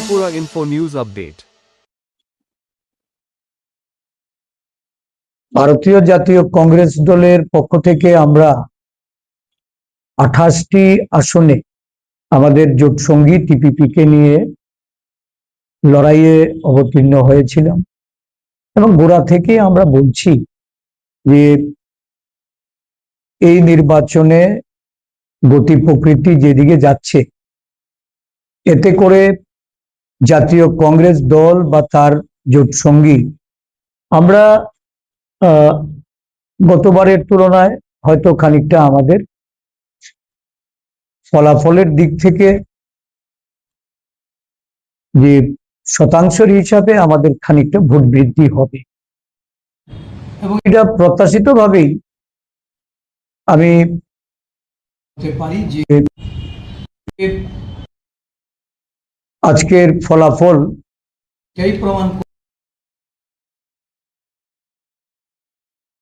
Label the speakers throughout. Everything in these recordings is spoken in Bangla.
Speaker 1: Tripura Info News Update.
Speaker 2: ভারতীয় জাতীয় কংগ্রেস দলের পক্ষ থেকে আমরা 28টি আসনে আমাদের জোট সঙ্গী টিপিপি কে নিয়ে লড়াইয়ে অবতীর্ণ হয়েছিলাম এবং গোড়া থেকে আমরা বলছি যে এই নির্বাচনে গতি প্রকৃতি যেদিকে যাচ্ছে এতে করে জাতীয় কংগ্রেস দল বা তার জোট সঙ্গী আমরা গতবারের তুলনায় হয়তো খানিকটা আমাদের ফলাফলের দিক থেকে যে শতাংশের হিসাবে আমাদের খানিকটা ভোট বৃদ্ধি হবে এবং এটা প্রত্যাশিতভাবেই আমি বলতে পারি যে আজকের ফলাফল প্রমাণ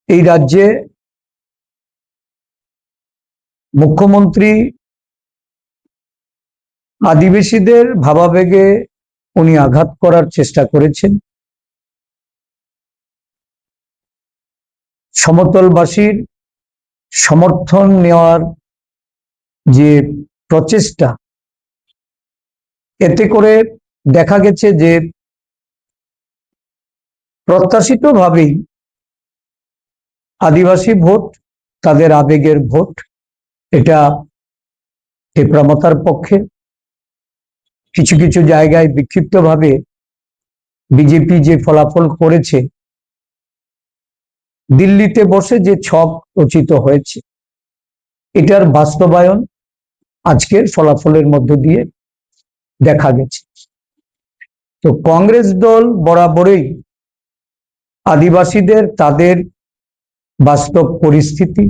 Speaker 2: এই রাজ্যে মুখ্যমন্ত্রী আদিবাসীদের ভাবাবেগে উনি আঘাত করার চেষ্টা করেছেন। সমতলবাসীর সমর্থন নেওয়ার যে প্রচেষ্টা এতে করে দেখা গেছে যে প্রত্যাশিতভাবেই আদিবাসী ভোট তাদের আবেগের ভোট এটা তীব্রমতার পক্ষে। কিছু কিছু জায়গায় বিক্ষিপ্তভাবে বিজেপি যে ফলাফল করেছে, দিল্লিতে বসে যে ছক রচিত হয়েছে এটার বাস্তবায়ন আজকের ফলাফলের মধ্য দিয়ে দেখা গেছে। তো কংগ্রেস দল বরাবরই আদিবাসীদের তাদের বাস্তব পরিস্থিতি,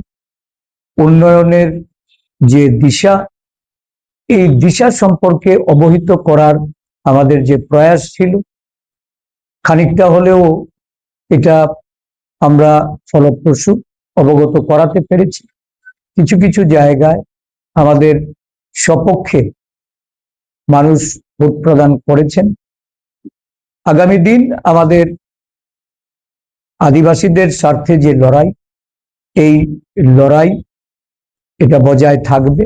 Speaker 2: উন্নয়নের যে দিশা, এই দিশা সম্পর্কে অবহিত করার আমাদের যে প্রয়াস ছিল খানিকটা হলেও এটা আমরা ফলপ্রসূ অবগত করাতে পেরেছি। কিছু কিছু জায়গায় আমাদের সপক্ষে মানুষ ভোট প্রদান করেছেন। আগামী দিন আমাদের আদিবাসীদের স্বার্থে যে লড়াই, এই লড়াই এটা বজায় থাকবে।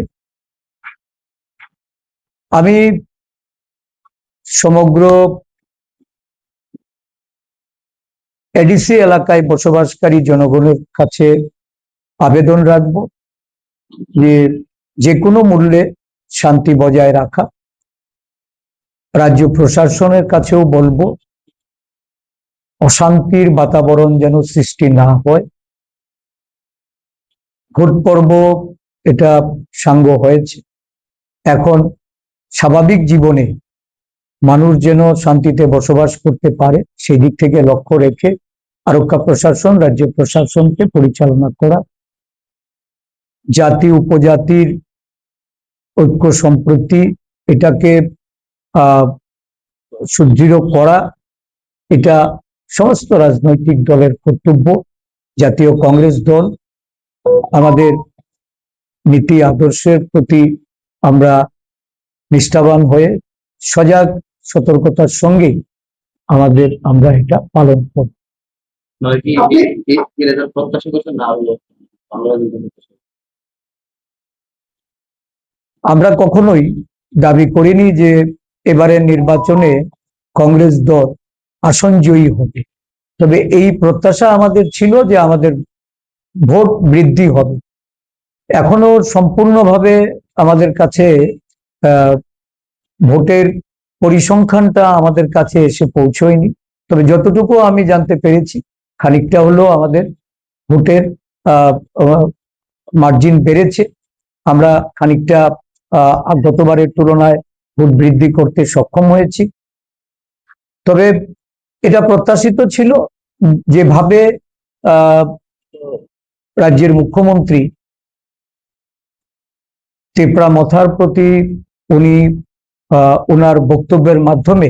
Speaker 2: আমি সমগ্র এডিসি এলাকায় বসবাসকারী জনগণের কাছে আবেদন রাখব যে কোনো মূল্যে শান্তি বজায় রাখা। রাজ্য প্রশাসনের কাছেও বলবো অশান্তির বাতাবরণ যেন সৃষ্টি না হয়। ভোট পর্ব এটা সাঙ্গ হয়েছে, এখন স্বাভাবিক জীবনে মানুষ যেন শান্তিতে বসবাস করতে পারে সেই দিক থেকে লক্ষ্য রেখে আরক্ষা প্রশাসন, রাজ্য প্রশাসনকে পরিচালনা করা, জাতি উপজাতির ঐক্য সম্প্রীতি এটাকে সুদৃঢ় করা, এটা সমস্ত রাজনৈতিক দলের কর্তব্য। জাতীয় কংগ্রেস দল আমাদের নীতি আদর্শের প্রতি আমরা নিষ্ঠাবান হয়ে সজাগ সতর্কতার সঙ্গে আমরা এটা পালন করব। আমরা কখনোই দাবি করিনি যে এবারের নির্বাচনে কংগ্রেস দল আসন জয়ী হবে, তবে এই প্রত্যাশা আমাদের ছিল যে আমাদের ভোট বৃদ্ধি হবে। এখনো সম্পূর্ণভাবে আমাদের কাছে ভোটের পরিসংখ্যানটা আমাদের কাছে এসে পৌঁছয়নি, তবে যতটুকু আমি জানতে পেরেছি খানিকটা হলেও আমাদের ভোটের মার্জিন বেড়েছে। আমরা খানিকটা গতবারের তুলনায় ভোট বৃদ্ধি করতে সক্ষম হয়েছি। তবে এটা প্রত্যাশিত ছিল যেভাবে রাজ্যের মুখ্যমন্ত্রী তীব্রমতার প্রতি উনি ওনার বক্তব্যের মাধ্যমে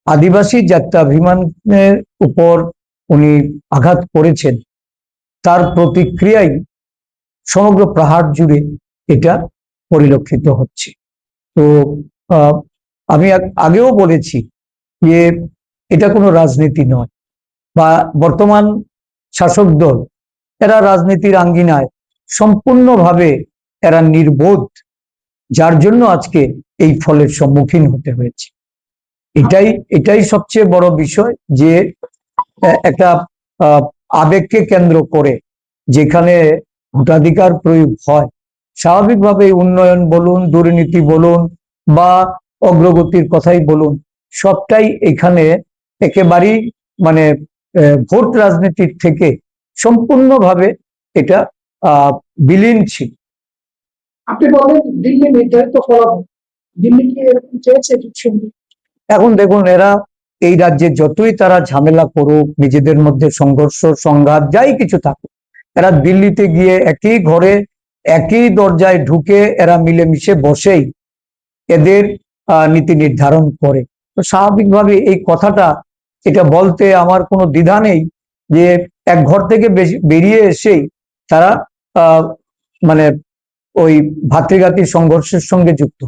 Speaker 2: আদিবাসী জাত্যাভিমানের উপর উনি আঘাত করেছেন, তার প্রতিক্রিয়ায় সমগ্র পাহাড় জুড়ে এটা পরিলক্ষিত হচ্ছে। তো আমি আগেও বলেছি যে এটা কোনো রাজনীতি নয়, বা বর্তমান শাসক দল এরা রাজনীতির আঙ্গিনায় সম্পূর্ণভাবে এরা নির্বোধ, যার জন্য আজকে এই ফলের সম্মুখীন হতে হয়েছে। এটাই সবচেয়ে বড় বিষয়, যে একটা আবেগকে কেন্দ্র করে যেখানে ভোটাধিকার প্রয়োগ হয়, স্বাভাবিকভাবে উন্নয়ন বলুন, দুর্নীতি বলুন বা অগ্রগতির কথাই বলুন, সবটাই এখানে একেবারেই মানে ভোট রাজনীতির থেকে সম্পূর্ণভাবে এটা বিলীন ছিল।
Speaker 1: আপনি বলেন দিল্লি নির্ধারিত ফলাফল, দিল্লি কি এরকম চেয়েছে কিছু?
Speaker 2: এখন দেখুন, এরা এই রাজ্যে যতই তারা ঝামেলা করুক, নিজেদের মধ্যে সংঘর্ষ সংঘাত যাই কিছু থাকুক, এরা দিল্লিতে গিয়ে একই ঘরে একই দরজায় ঢুকে এরা মিলেমিশে বসেই এদের নীতি নির্ধারণ করে। তো স্বাভাবিকভাবে এই কথাটা এটা বলতে আমার কোনো দ্বিধা নেই যে এক ঘর থেকে বেরিয়ে এসেই তারা মানে ওই ভাতৃঘাতী সংঘর্ষের সঙ্গে যুক্ত।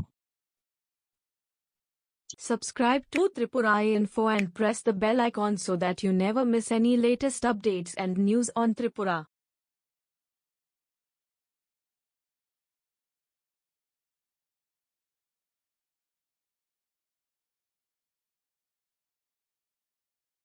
Speaker 3: Subscribe to Tripura Info and press the bell icon so that you never miss any latest updates and news on Tripura.